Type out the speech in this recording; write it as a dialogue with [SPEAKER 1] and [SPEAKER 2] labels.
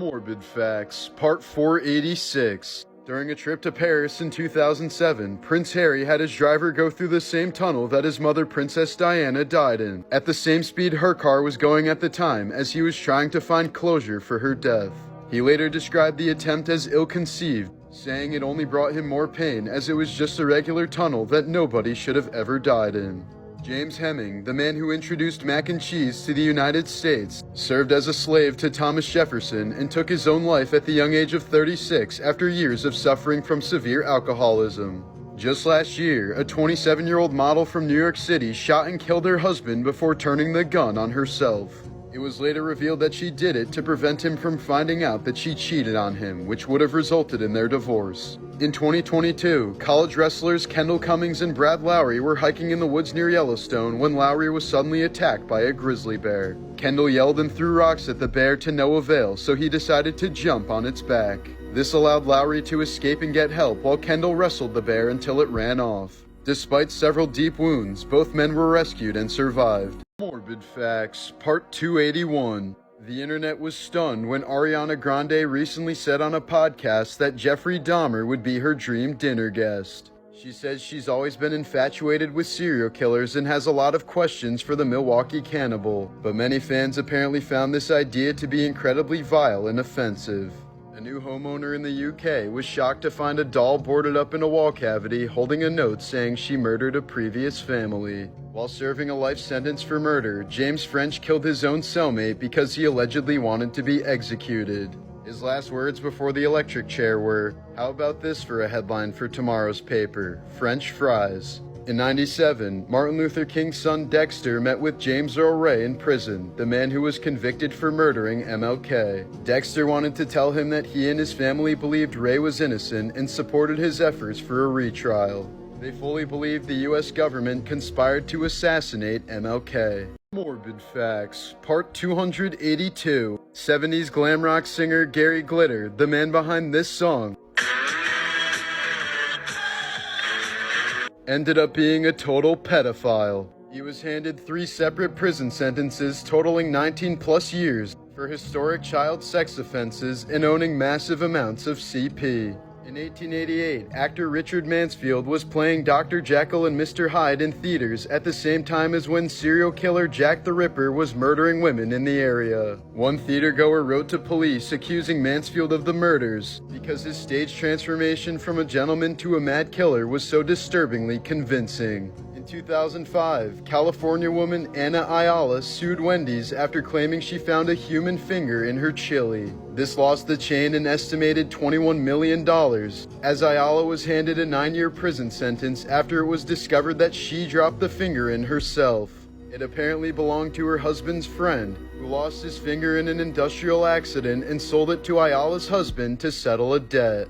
[SPEAKER 1] Morbid Facts, Part 486. During a trip to Paris in 2007, Prince Harry had his driver go through the same tunnel that his mother Princess Diana died in, at the same speed her car was going at the time as he was trying to find closure for her death. He later described the attempt as ill-conceived, saying it only brought him more pain as it was just a regular tunnel that nobody should have ever died in. James Heming, the man who introduced mac and cheese to the United States, served as a slave to Thomas Jefferson and took his own life at the young age of 36 after years of suffering from severe alcoholism. Just last year, a 27-year-old model from New York City shot and killed her husband before turning the gun on herself. It was later revealed that she did it to prevent him from finding out that she cheated on him, which would have resulted in their divorce. In 2022, college wrestlers Kendall Cummings and Brad Lowry were hiking in the woods near Yellowstone when Lowry was suddenly attacked by a grizzly bear. Kendall yelled and threw rocks at the bear to no avail, so he decided to jump on its back. This allowed Lowry to escape and get help while Kendall wrestled the bear until it ran off. Despite several deep wounds, both men were rescued and survived. Morbid Facts, Part 281. The internet was stunned when Ariana Grande recently said on a podcast that Jeffrey Dahmer would be her dream dinner guest. She says she's always been infatuated with serial killers and has a lot of questions for the Milwaukee cannibal, but many fans apparently found this idea to be incredibly vile and offensive. A new homeowner in the UK was shocked to find a doll boarded up in a wall cavity holding a note saying she murdered a previous family. While serving a life sentence for murder, James French killed his own cellmate because he allegedly wanted to be executed. His last words before the electric chair were, "How about this for a headline for tomorrow's paper? French fries." In '97, Martin Luther King's son Dexter met with James Earl Ray in prison, the man who was convicted for murdering MLK. Dexter wanted to tell him that he and his family believed Ray was innocent and supported his efforts for a retrial. They fully believed the US government conspired to assassinate MLK. Morbid Facts, Part 282. 70s glam rock singer Gary Glitter, the man behind this song, ended up being a total pedophile. He was handed 3 separate prison sentences totaling 19 plus years for historic child sex offenses and owning massive amounts of CP. In 1888, actor Richard Mansfield was playing Dr. Jekyll and Mr. Hyde in theaters at the same time as when serial killer Jack the Ripper was murdering women in the area. One theatergoer wrote to police accusing Mansfield of the murders because his stage transformation from a gentleman to a mad killer was so disturbingly convincing. In 2005, California woman Anna Ayala sued Wendy's after claiming she found a human finger in her chili. This lost the chain an estimated $21 million, as Ayala was handed a 9-year prison sentence after it was discovered that she dropped the finger in herself. It apparently belonged to her husband's friend, who lost his finger in an industrial accident and sold it to Ayala's husband to settle a debt.